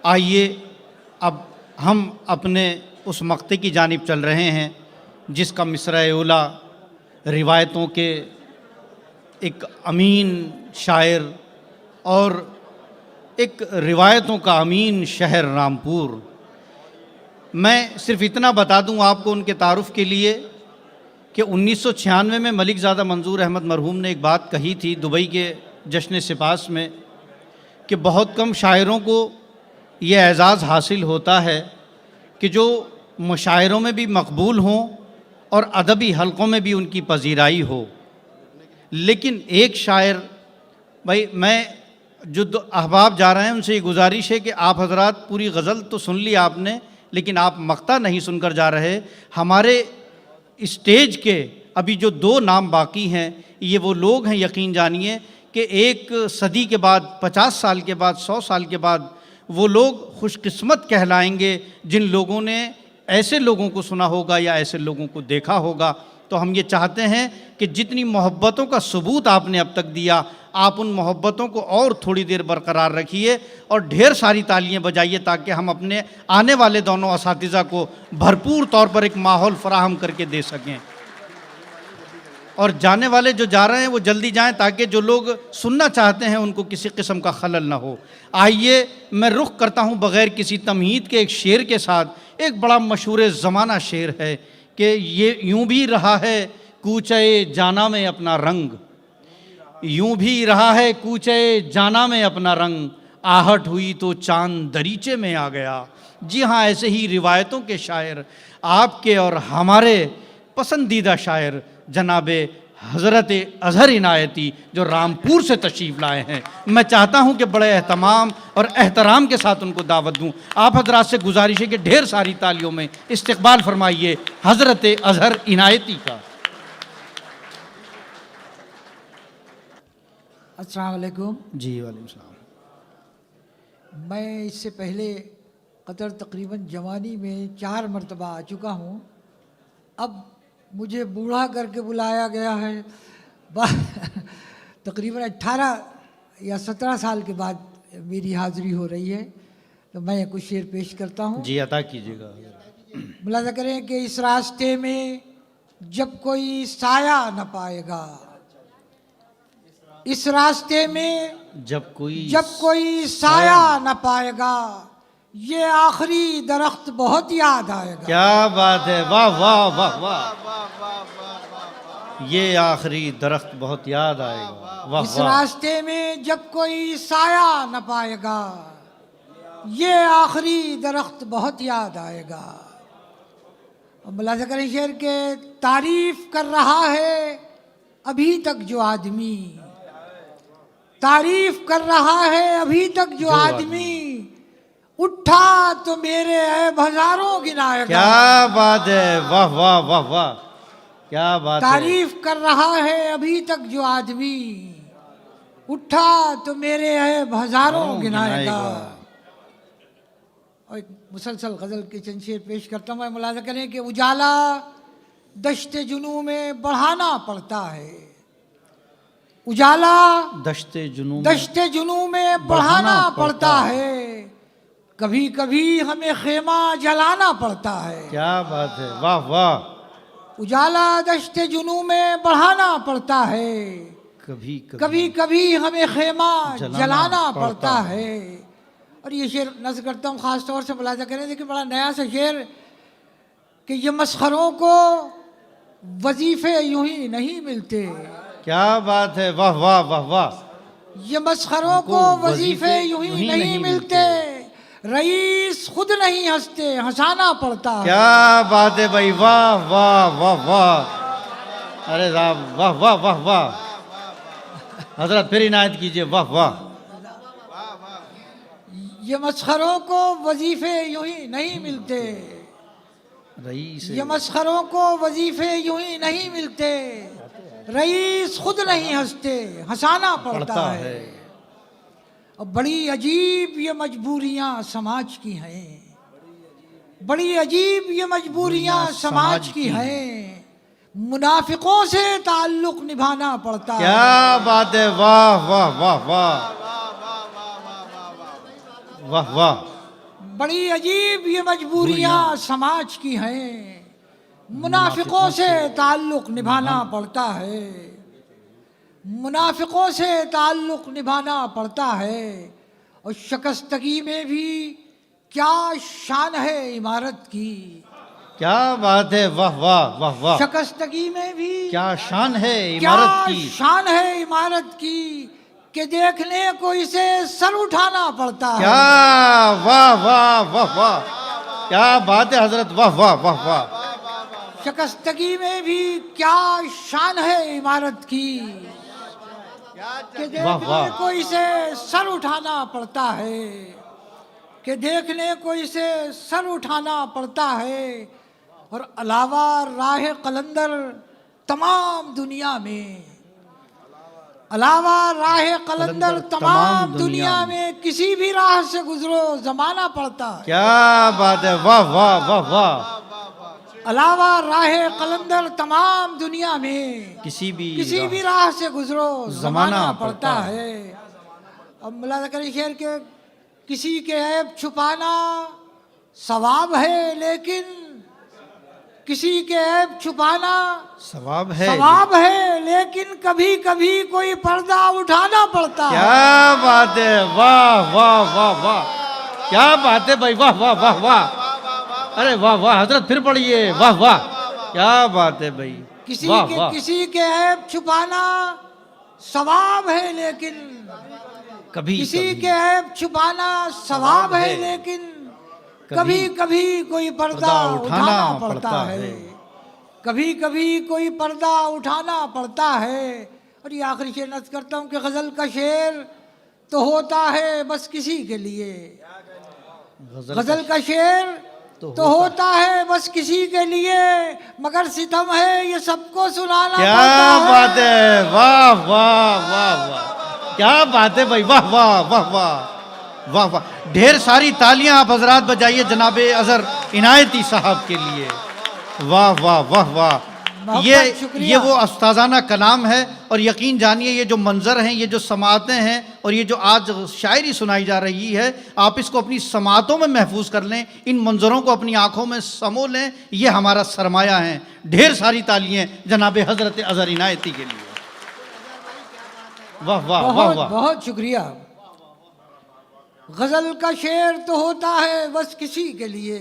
आइए अब हम अपने उस मक्ते की जानिब चल रहे हैं जिसका मिसरा-ए-उला रिवायतों के एक अमीन शायर और एक रिवायतों का अमीन शहर रामपुर। मैं सिर्फ़ इतना बता दूं आपको उनके तारुफ़ के लिए कि 1996 में मलिक ज़ादा मंजूर अहमद मरहूम ने एक बात कही थी दुबई के जश्न सिपास में कि बहुत कम शायरों को ये एज़ाज़ हासिल होता है कि जो मुशायरों में भी मकबूल हों और अदबी हलक़ों में भी उनकी पजीराई हो। लेकिन एक शायर, भाई मैं जो अहबाब जा रहे हैं उनसे ये गुजारिश है कि आप हजरात पूरी गज़ल तो सुन ली आपने, लेकिन आप मक्ता नहीं सुनकर जा रहे। हमारे स्टेज के अभी जो 2 नाम बाकी हैं, ये वो लोग हैं, यकीन जानिए कि एक सदी के बाद, 50 साल के बाद, 100 साल के बाद वो लोग खुशकिस्मत कहलाएंगे जिन लोगों ने ऐसे लोगों को सुना होगा या ऐसे लोगों को देखा होगा। तो हम ये चाहते हैं कि जितनी मोहब्बतों का सबूत आपने अब तक दिया, आप उन मोहब्बतों को और थोड़ी देर बरकरार रखिए और ढेर सारी तालियां बजाइए ताकि हम अपने आने वाले दोनों असातिज़ा को भरपूर तौर पर एक माहौल फराहम करके दे सकें। और जाने वाले जो जा रहे हैं वो जल्दी जाएं ताकि जो लोग सुनना चाहते हैं उनको किसी किस्म का खलल ना हो। आइए मैं रुख करता हूँ बग़ैर किसी तमहीद के एक शेर के साथ। एक बड़ा मशहूर ज़माना शेर है कि ये यूं भी रहा है कूचे जाना में अपना रंग, यूं भी रहा है कूचे जाना में अपना रंग, आहट हुई तो चांद दरीचे में आ गया। जी हाँ, ऐसे ही रिवायतों के शायर आपके और हमारे पसंदीदा शायर जनाबे हज़रत अज़हर इनायती जो रामपुर से तशरीफ़ लाए हैं, मैं चाहता हूं कि बड़े एहतमाम और एहतराम के साथ उनको दावत दूं। आप हज़रात से गुजारिश है कि ढेर सारी तालियों में इस्तक़बाल फरमाइए हज़रत अज़हर इनायती का। अस्सलाम वालेकुम। जी वालेकुम सलाम। मैं इससे पहले कतर तकरीबन जवानी में 4 मरतबा आ चुका हूँ। अब मुझे बूढ़ा करके बुलाया गया है। तकरीबन 18 या 17 साल के बाद मेरी हाज़िरी हो रही है, तो मैं कुछ शेर पेश करता हूँ। जी अता कीजिएगा। मुलाज़ा करें कि इस रास्ते में जब कोई साया न पाएगा, इस रास्ते में जब कोई साया न पाएगा, ये आखिरी दरख्त बहुत याद आएगा। क्या बात है, वाह वाह वाह वाह, ये आखिरी दरख्त बहुत याद आएगा। वाह इस रास्ते में जब कोई साया न पाएगा, ये आखिरी दरख्त बहुत याद आएगा। मुलाज़ा करें शेर के तारीफ कर रहा है अभी तक जो आदमी, तारीफ कर रहा है अभी तक जो आदमी, उठा तो मेरे ऐब हजारों गिनाएगा। क्या बात है, वाह वाह वाह वाह, क्या बात है। तारीफ कर रहा है अभी तक जो आदमी, उठा तो मेरे ऐब हजारों गिनाएगा। और एक मुसलसल गजल के चंद शेर पेश करता हूँ। मुलाज़ा करें कि उजाला दश्ते जुनू में बढ़ाना पड़ता है, उजाला दश्ते जुनू में बढ़ाना पड़ता है, कभी कभी हमें खेमा जलाना पड़ता है। क्या बात है, वाह वाह। उजाला दश्ते जुनू में बढ़ाना पड़ता है, कभी कभी हमें खेमा जलाना पड़ता है। और ये शेर नज़्म करता हूँ ख़ास तौर से, मुलाज़ा करें देखिए बड़ा नया सा शेर कि ये मस्खरों को वजीफे यूं ही नहीं मिलते। क्या बात है, वाह वाह वाह वाह। ये मस्खरों को वजीफे यूं ही नहीं मिलते, रईस खुद नहीं हंसते हंसाना पड़ता है। क्या बात है भाई, वाह वाह वाह वाह। अरे साहब वाह वाह वाह वाह। हजरत फिर इनायत कीजिए, वाह वाह। ये मस्खरों को वजीफे यूं ही नहीं मिलते, ये मस्खरों को वजीफे यूं ही नहीं मिलते, रईस खुद नहीं हंसते हंसाना पड़ता है। और बड़ी अजीब ये मजबूरियां समाज की हैं, बड़ी अजीब ये मजबूरियां समाज की हैं, मुनाफिकों से ताल्लुक निभाना पड़ता है। क्या बात है, वाह वाह वाह वाह वाह वाह। बड़ी अजीब ये मजबूरियां समाज की हैं, मुनाफिकों से ताल्लुक निभाना पड़ता है, मुनाफिकों से ताल्लुक निभाना पड़ता है। और शिकस्तगी में भी क्या शान है इमारत की, क्या बात है, वाह वाह वाह वाह, शिकस्तगी में भी क्या शान है क्या इमारत की, शान है इमारत की कि देखने को इसे सर उठाना पड़ता है। क्या वाह वाह वाह वाह, क्या बात है हजरत, वाह वाह वाह वाह, शिकस्तगी में भी क्या शान है इमारत की कि देखने को इसे सर उठाना पड़ता है, कि देखने को इसे सर उठाना पड़ता है। और अलावा राह कलंदर तमाम दुनिया में, अलावा राह कलंदर तमाम दुनिया में किसी भी राह से गुजरो जमाना पड़ता है। क्या बात है, वाह वाह वाह वाह, अलावा राह कलंदर तमाम दुनिया में किसी भी राह से गुजरो जमाना पड़ता है। अब मुला ज़करी शेर के किसी के ऐब छुपाना सवाब है, लेकिन किसी के ऐब छुपाना सवाब है, लेकिन कभी कभी कोई पर्दा उठाना पड़ता है। क्या बात है, वाह वाह वाह वाह, क्या बात है भाई, वाह वाह वाह वाह, अरे वाह वाह हजरत, फिर पढ़िए, वाह वाह, क्या बात है भाई, किसी के ऐब छुपाना सवाब है, लेकिन किसी के ऐब छुपाना सवाब है, लेकिन कभी कभी कोई पर्दा उठाना पड़ता है, कभी कभी कोई पर्दा उठाना पड़ता है। और ये आखिरी शेर नज़्म करता हूँ कि गज़ल का शेर तो होता है बस किसी के लिए, गज़ल का शेर तो होता है बस किसी के लिए, मगर सितम है ये सबको सुनाना क्या पड़ता है। बात है, वाह वाह वाह वाह, क्या बात है भाई, वाह वाह वाह वाह वाह वाह, ढेर सारी तालियां आप हजरात बजाइए जनाबे अजहर इनायती साहब के लिए, वाह वाह वाह वाह। ये वो उस्ताज़ाना कलाम है, और यकीन जानिए ये जो मंज़र हैं, ये जो समातें हैं, और ये जो आज शायरी सुनाई जा रही है, आप इसको अपनी समातों में महफूज कर लें, इन मंज़रों को अपनी आँखों में समो लें, ये हमारा सरमाया है। ढेर सारी तालियाँ जनाब हज़रत अज़हर इनायती के लिए, वाह वाह वाह वाह, बहुत शुक्रिया। गज़ल का शेर तो होता है बस किसी के लिए,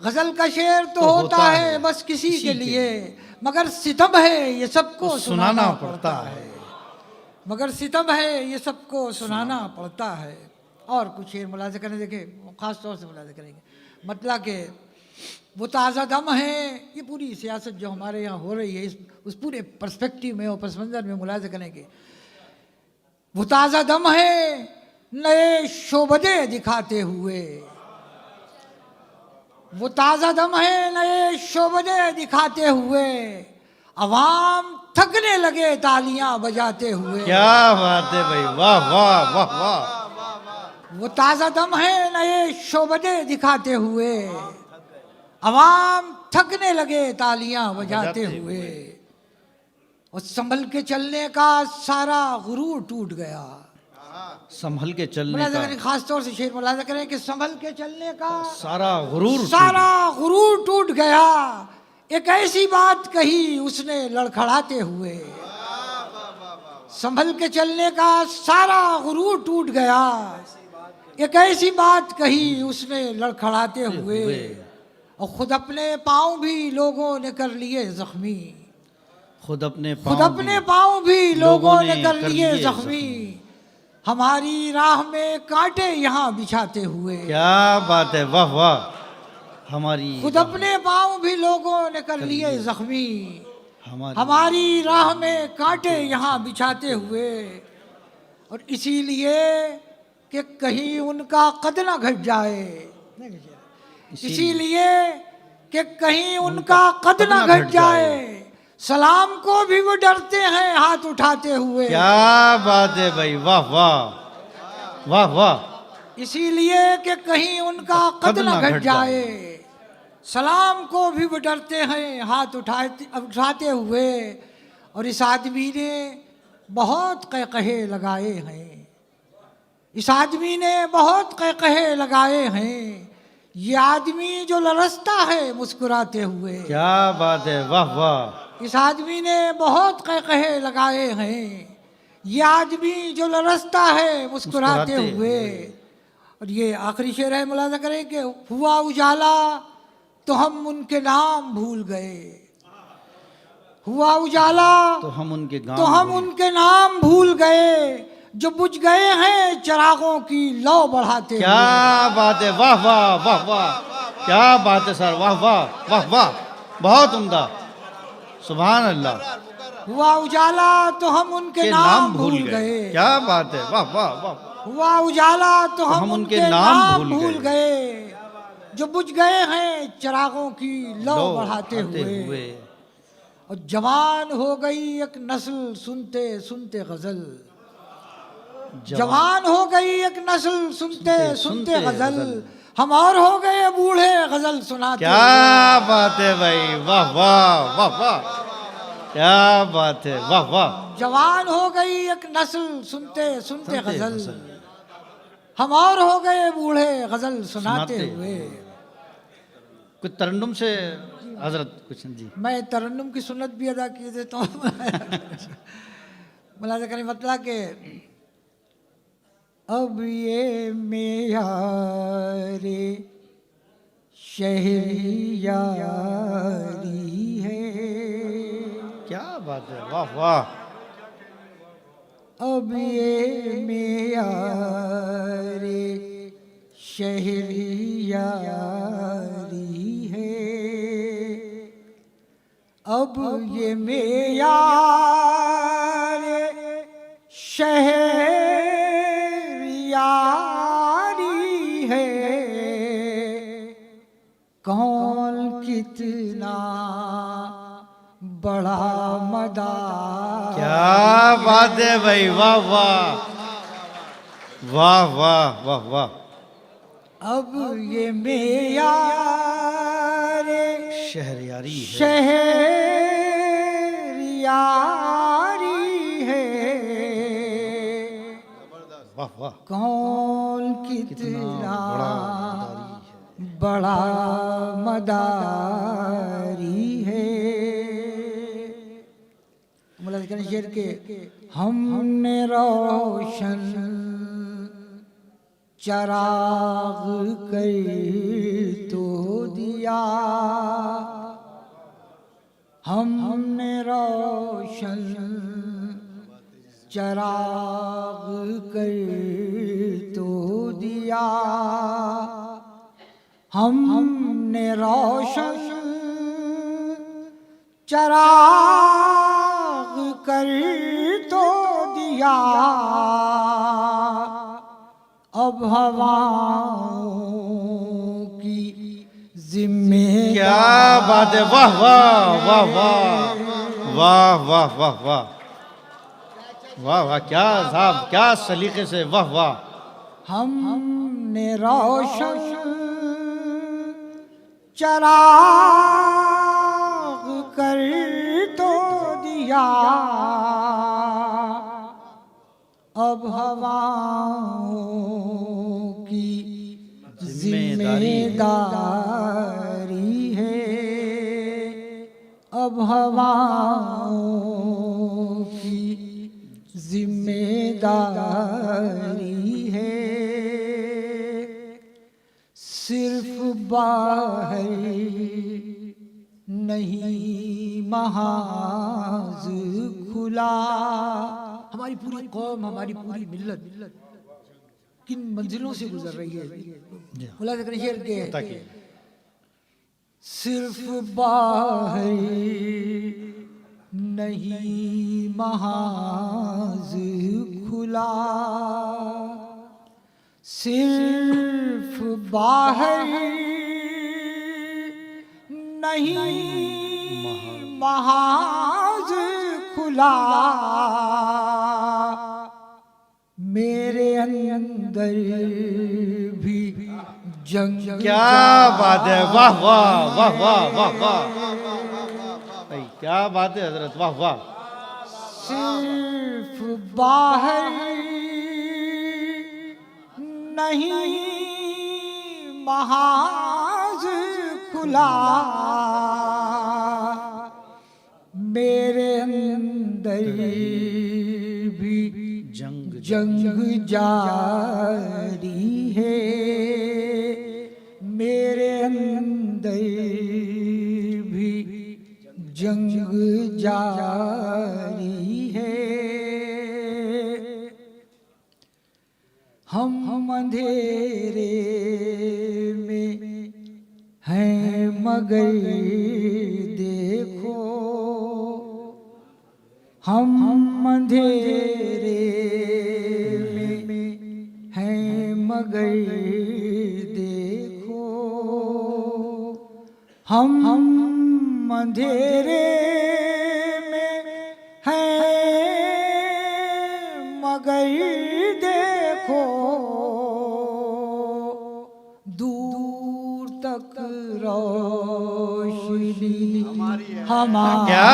गज़ल का शेर तो होता है बस किसी के लिए, मगर सितम है ये सबको सुनाना पड़ता है, मगर सितम है ये सबको सुनाना पड़ता है। और कुछ शेर मुलाज़ा करें, देखें ख़ास तौर से मुलाज़ा करेंगे, मतलब कि वो ताज़ा दम है, ये पूरी सियासत जो हमारे यहाँ हो रही है उस पूरे पर्सपेक्टिव में और पस मंज़र में मुलाज़ा करेंगे। वो ताज़ा दम है नए शोबदे दिखाते हुए, वो ताज़ा दम है नए शोबदे दिखाते हुए, अवाम थकने लगे तालियां बजाते हुए। क्या बात है भाई, वाह वाह वाह वाह, वो ताज़ा दम है नए शोबदे दिखाते हुए, अवाम थकने लगे तालियां बजाते हुए। और संभल के चलने का सारा गुरूर टूट गया, संभल के चलने का, खास तौर से शेर मुलाज़ा करें कि संभल के चलने का सारा गुरूर टूट गया, एक ऐसी बात कही उसने लड़खड़ाते हुए। संभल के चलने का सारा गुरूर टूट गया, एक ऐसी बात कही उसने लड़खड़ाते हुए। और खुद अपने पाँव भी लोगों ने कर लिए जख्मी, खुद अपने पाँव भी लोगों ने कर लिए जख्मी, हमारी राह में कांटे यहाँ बिछाते हुए। क्या बात है, वाह वाह, हमारी खुद अपने पाँव भी लोगों ने कर लिए जख्मी, हमारी राह में कांटे यहाँ बिछाते हुए। और इसीलिए कि कहीं उनका कद न घट जाए, इसीलिए कि कहीं उनका कद न घट जाए, सलाम को भी वो डरते हैं हाथ उठाते हुए। क्या बात है भाई, वाह वाह वाह वाह, इसीलिए कि कहीं उनका कद न घट जाए, सलाम को भी वो डरते हैं हाथ उठाते हुए। और इस आदमी ने बहुत कहकहे लगाए हैं, इस आदमी ने बहुत कहकहे लगाए हैं, ये आदमी जो लरसता है मुस्कुराते हुए। क्या बात है, वाह वाह। इस आदमी ने बहुत कहकहे लगाए हैं, ये आदमी जो लरसता है मुस्कुराते हुए। और ये आखिरी शेर है, मुलाजा करें कि हुआ उजाला तो हम उनके नाम भूल गए। हुआ उजाला तो हम उनके नाम भूल गए, जो बुझ गए हैं चिरागों की लौ बढ़ाते। क्या बात है, वाह वाह वाह वाह, क्या बात है सर, वाह वाह वाह वाह, बहुत उम्दा, सुभान अल्लाह। हुआ उजाला तो हम उनके नाम भूल गए। क्या बात है, वाह वाह वाह। हुआ उजाला तो हम उनके नाम भूल गए, जो बुझ गए हैं चिरागों की लौ बढ़ाते हुए। और जवान हो गई एक नस्ल सुनते सुनते गजल। जवान हो गई एक नस्ल सुनते सुनते गजल, हम और हो गए बूढ़े गजल सुनाते। क्या बात है भाई, वाह वाह वाह वाह, क्या बात है, वाह वाह। जवान हो गई एक नस्ल सुनते सुनते गजल, हम और हो गए बूढ़े गजल सुनाते हुए। कुछ तरन्नुम से हजरत कुछ जी। मैं तरन्नुम की सुन्नत भी अदा किए देता हूँ। मुलाजा करें मतलब के अब ये मेयारे शहरियारी है। क्या बात है, वाह वाह। अब ये मेयारे शहरियारी है। अब ये मेयारे शहरियारी है। कौन कितना बड़ा मदार। क्या बात है भाई, वाह वाह वाह वाह वाह वाह। अब ये मेयारे शहरियारी है, शहरियारी है। वाह वाह। कौन कितना बड़ा मदारी है। मुलाज़ा करें शेर के हमने रोशन चराग कर तो दिया। हमने रोशन चराग कर तो दिया। हमने रोशन चराग कर तो दिया। अब हवाओं की जिम्मेदारी। क्या बात है, वाह वाह वाह वाह वाह वाह वाह वाह वाह वाह। क्या साहब, क्या सलीके से, वाह वाह। हमने रोशन चराग कर तो दिया। अब हवाओं की जिम्मेदारी है। अब हवाओं की जिम्मेदारी है। सिर्फ बाहर नहीं महाज खुला। हमारी पूरी कौम, हमारी पूरी मिल्लत किन मंजिलों से गुजर रही है। मुलाज़ा करें शेर के सिर्फ बाहर नहीं महाज खुला। सिर्फ बाहर नहीं महाज खुला। मेरे अंदर भी जंग। क्या बात है, वाह वाह वाह वाह वाह वाह भाई, क्या बात है हजरत, वाह वाह। सिर्फ बाहर नहीं महाज खुला, मेरे अंदर भी जंग जारी है, मेरे अंदर भी जंग जारी है। हम अंधेरे में हैं मगर देखो, हम अंधेरे में हैं मगर देखो, हम अंधेरे में हैं मगर देखो, दूर तक रोशनी हमारी। क्या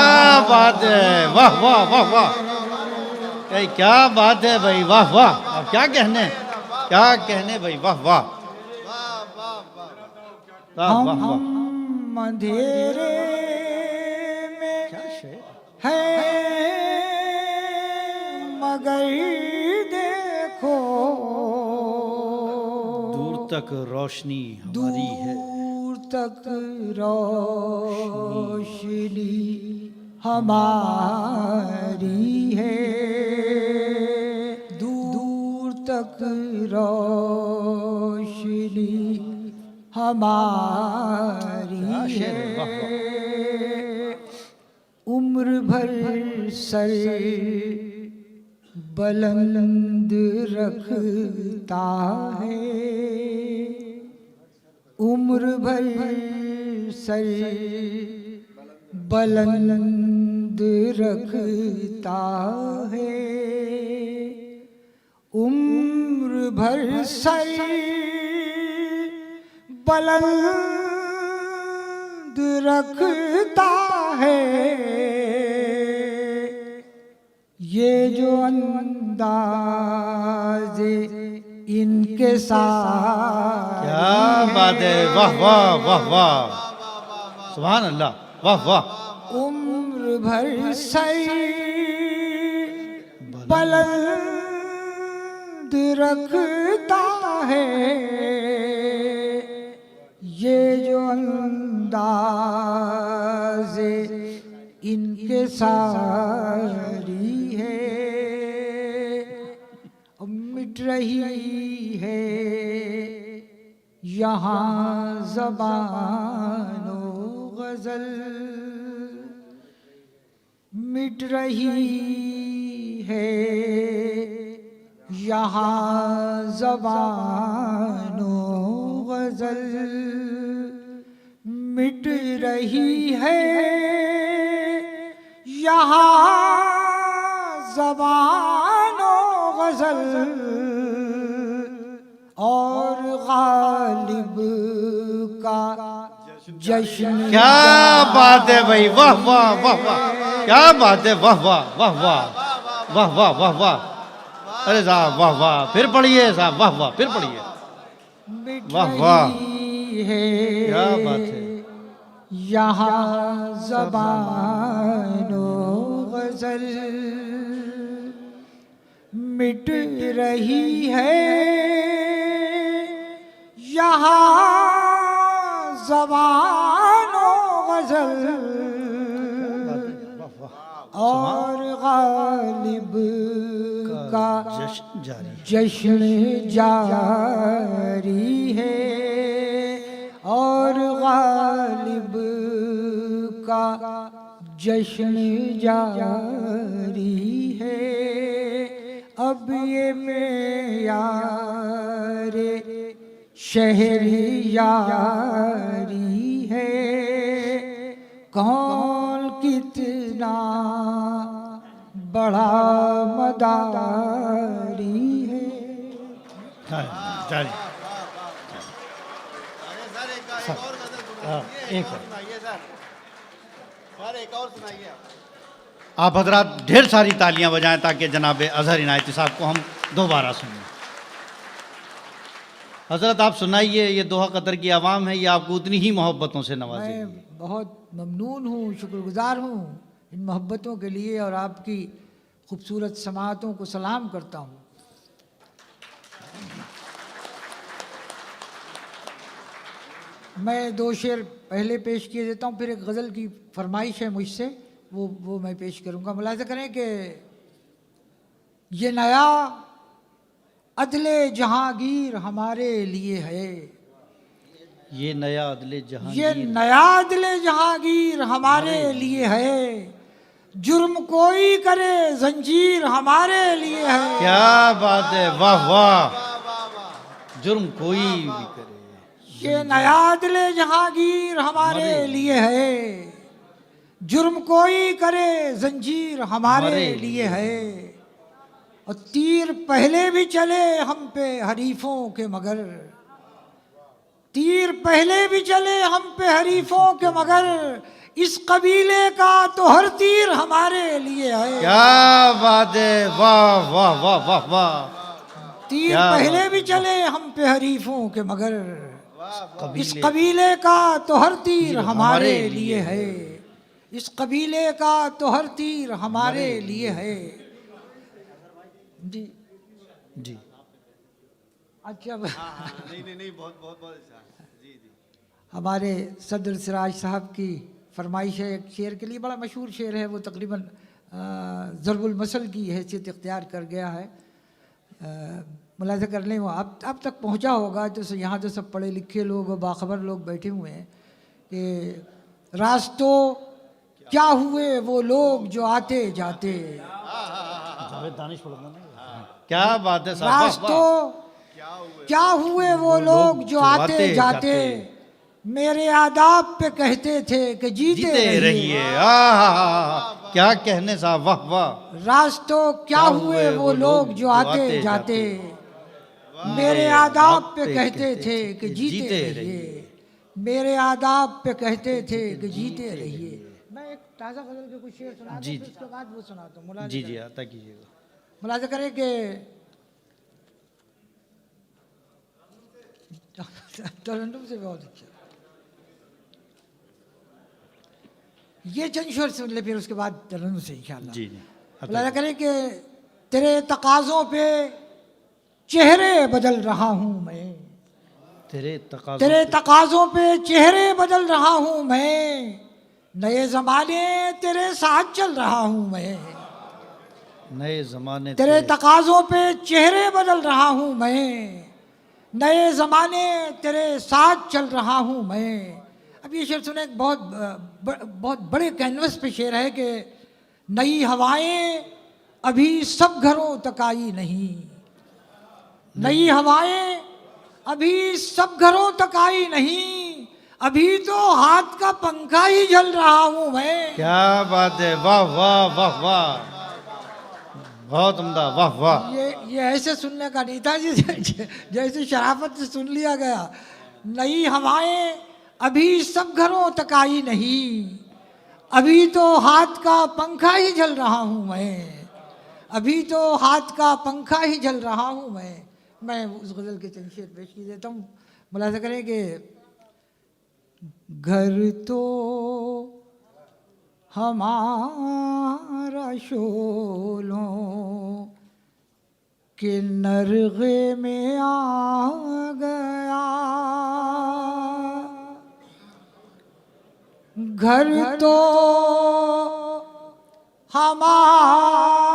बात है, वाह वाह वाह वाह, क्या बात है भाई, वाह वाह। अब क्या कहने भाई, वाह वाह वाह वाह। हम अंधेरे में हैं मगर देखो, दूर तक रोशनी हमारी है, दूर तक रोशनी हमारी है, दूर तक रोशनी हमारी है। उम्र भर सर बुलंद रखता है, उम्र भर सर बुलंद रखता है, उम्र भर सर बुलंद रखता है, ये जो अंदाज़े इनके साथ। क्या बात है, वाह वाह वाह वाह, सुभान अल्लाह, वाह वाह। उम्र भर सर बुलंद रखता है, ये जो अंदाज़े इनके सारी है, मिट रही है यहाँ ज़बानो गज़ल, मिट रही है यहाँ ज़बानो गज़ल, मिट रही है यहाँ ज़बानो गज़ल, और गालिब का जश्न। क्या बात है भाई, वाह वाह वाह वाह, क्या बात है, वाह वाह वाह वाह वाह वाह वाह वाह। अरे साहब वाह वाह, फिर पढ़िए साहब, वाह वाह, फिर पढ़िए, वाह वाह, क्या बात है। यहाँ ज़बानो गज़ल मिट रही है, यहाँ ज़बानो गज़ल, और गालिब का जश्न जारी है, और गालिब का जश्न जारी है। अब ये मेयारे शहरियारी है, कौन कितना बड़ा मदारी है। आप हजरात ढेर सारी तालियां बजाएं ताकि जनाब अजहर इनायती साहब को हम दोबारा सुनें। हजरत आप सुनाइए, ये दोहा कतर की आवाम है, ये आपको उतनी ही मोहब्बतों से नवाजेगी। मैं बहुत ममनून हूँ, शुक्रगुजार हूँ इन मोहब्बतों के लिए और आपकी खूबसूरत समाअतों को सलाम करता हूँ। मैं दो शेर पहले पेश किए देता हूँ, फिर एक गज़ल की फरमाइश है मुझसे, वो मैं पेश करूँगा। मुलाहिज़ा करें कि ये नया अदले जहांगीर हमारे लिए है, ये नया अदले जहां, ये नया अदले जहांगीर हमारे लिए है, जुर्म कोई करे जंजीर हमारे लिए है। क्या बात है, वाह वाह। जुर्म कोई भी करे, ये नया अदले जहांगीर हमारे लिए है, जुर्म कोई करे जंजीर हमारे लिए है। और तीर पहले भी चले हम पे हरीफों के मगर, तीर पहले भी चले हम पे हरीफों के मगर, इस कबीले का तो हर तीर हमारे लिए है। क्या बात है, वाह वाह वाह वाह वाह। तीर पहले भी चले हम पे हरीफों के मगर, इस कबीले का तो हर तीर हमारे लिए है, इस कबीले का तो हर तीर हमारे लिए है। जी जी, अच्छा। नहीं बहुत बहुत बहुत अच्छा। जी जी, हमारे सदर सिराज साहब की फरमाइश है एक शेर के लिए, बड़ा मशहूर शेर है, वो तकरीबन ज़रबुल मसल की हैसियत इख्तियार कर गया है। मुलाज़ा कर लें, वो अब तक पहुंचा होगा, तो यहाँ तो सब पढ़े लिखे लोग और बाखबर लोग बैठे हुए हैं कि रास्तों क्या हुए वो लोग जो आते जाते, दानिश पढ़ना ना। क्या बात है साहब, रास्तों क्या हुए वो लोग जो आते जाते, मेरे आदाब पे कहते थे कि जीते रहिए। क्या कहने साहब, वाह वाह। रास्तों क्या हुए वो लोग जो आते जाते, मेरे आदाब पे कहते थे कि जीते रहिए, मेरे आदाब पे कहते थे कि जीते रहिए। मैं एक ताज़ा गज़ल के कुछ शेर सुना दूं, उसके बाद वो सुनाता हूँ। जी जी, आता कीजिएगा। मुलाज़ा करें कि तरन्नुम से बहुत अच्छा, ये चंद शेर सुन ले, फिर उसके बाद तरन्नुम से इंशाअल्लाह। जी जी, मुलाज़ा करें कि तेरे तकाज़ों पे चेहरे बदल रहा हूँ मैं, तेरे तकाज़ों पे चेहरे बदल रहा हूँ मैं, नए ज़माने तेरे साथ चल रहा हूँ मैं, नए ज़माने तेरे तकाज़ों पे चेहरे बदल रहा हूँ मैं, नए ज़माने तेरे साथ चल रहा हूँ मैं। अब ये शेर सुने, बहुत बड़े कैनवस पे शेर है कि नई हवाएं अभी सब घरों तक आई नहीं, नई हवाएं अभी सब घरों तक आई नहीं, अभी तो हाथ का पंखा ही झल रहा हूँ मैं। क्या बात है, वाह वाह वाह वाह, बहुत उम्दा, वाह वाह। ये ऐसे सुनने का नहीं था जैसे शराफत से सुन लिया गया। नई हवाएं अभी सब घरों तक आई नहीं, अभी तो हाथ का पंखा ही झल रहा हूँ मैं, अभी तो हाथ का पंखा ही झल रहा हूँ मैं उस गज़ल के चंद शेर पेश की देता हूँ। मुलाज़ा करें कि घर तो हमारा शोलों के नरगे में आ गया, घर तो हमारा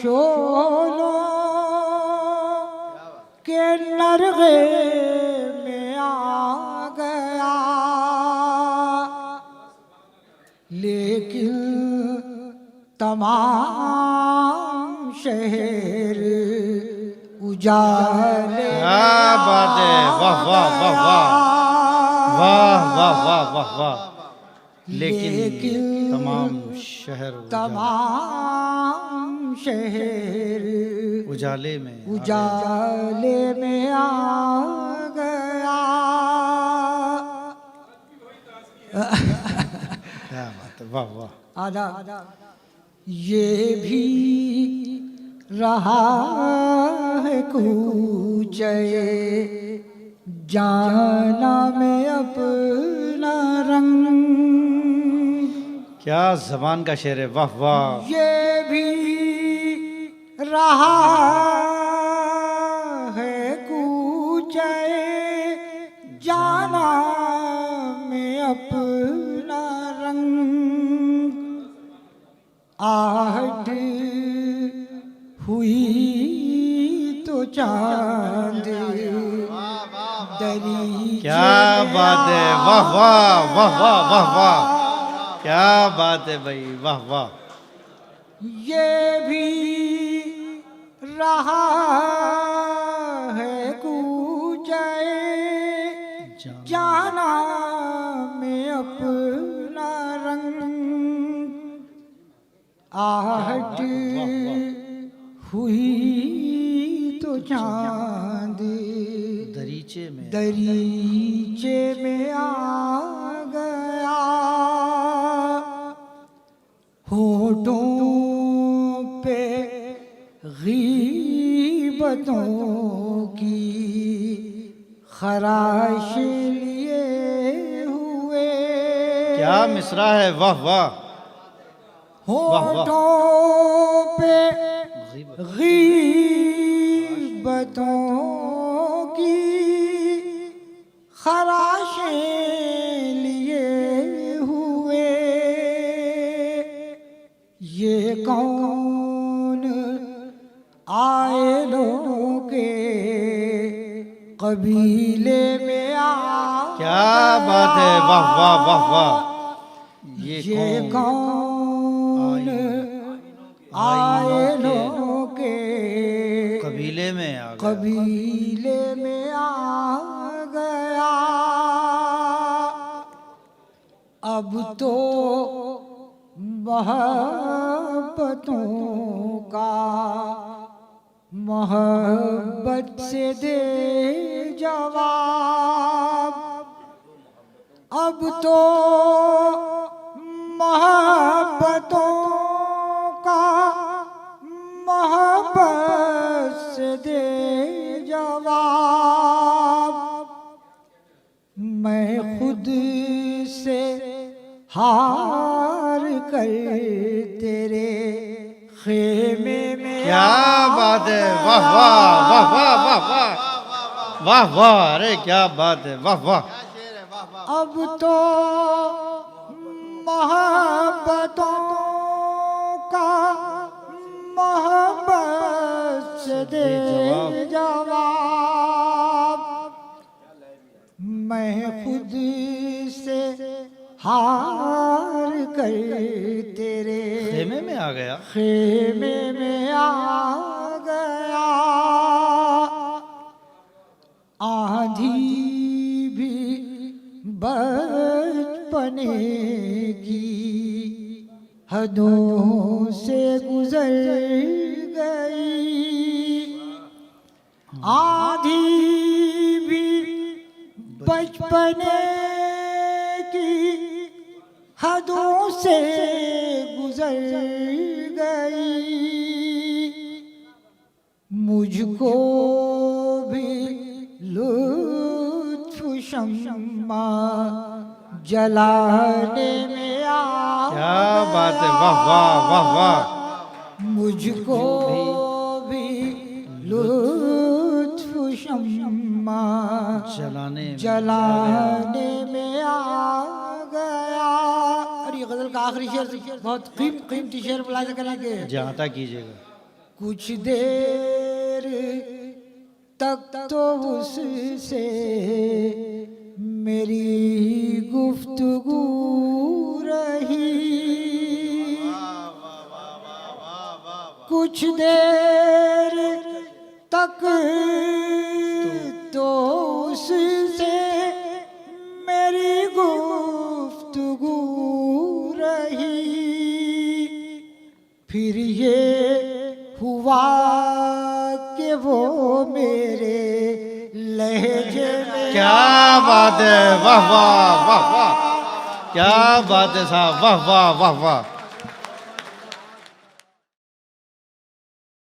शोलों के नरगे में आ गया, लेकिन तमाम शहर उजाले। क्या बात है, वाह वाह वाह वाह वाह वाह वाह वाह वाह। लेकिन तमाम शहर उजाले में आ गया। क्या बात है, वाह वाह। आधा ये भी रहा है कूचे जाना में अपना रंग। क्या जबान का शेर है, वाह वाह। ये भी रहा है कूचे जाना में अपना रंग। आहट हुई तो चांद दरी। क्या बात है, वाह वाह वाह वाह वाह वाह, क्या बात है भाई, वाह वाह। ये भी रहा है कूचे जाना में अपना रंग। आहट हुई तो चांद दरीचे में आ गया। होठों पे गीबतों की खराश लिए हुए। क्या मिसरा है, वाह वाह। होठों पे गीबतों की खराशें लिए हुए। ये कौन आए लोगों के कबीले में आ। क्या बात है, वाह वाह वाह वाह। ये कौन आए लोगों के कबीले में आ गया। कबीले में आ गया। अब तो मोहब्बतों का मोहब्बत से दे जवाब। अब तो मोहब्बतों का मोहब्बत से दे जवाब। मैं खुद से हार कर तेरे खेमे में। क्या बात है, वाह वाह वाह वाह वाह वाह वाह वाह, अरे क्या बात है, वाह वाह। अब तो मोहब्बतों का मोहब्बत से दे जवाब। मैं खुद से हार कर तेरे खेमे में आ गया। खेमे में आ गया। आंधी भी बचपने की हदों से गुजर गई। आंधी भी बचपने की हदों से गुजर गई। मुझको भी लुत्फ शम्मा जलाने में आ। क्या बात है, वाह वाह वाह वाह। मुझको भी लुत्फ शम्मा जलाने में आ गया। और ये गजल का आखिरी शेर बहुत कीमती शेर बुलाया करेंगे। जाता कीजिएगा। कुछ देर तक तो उससे मेरी गुफ्तगू रही। कुछ देर तक तो उससे मेरी गुफ्तगू रही। फिर ये हुआ कि वो मेरे लहजे में। क्या बात है, वाह वाह वाह वाह, क्या बात है साहब, वाह वाह वाह वाह।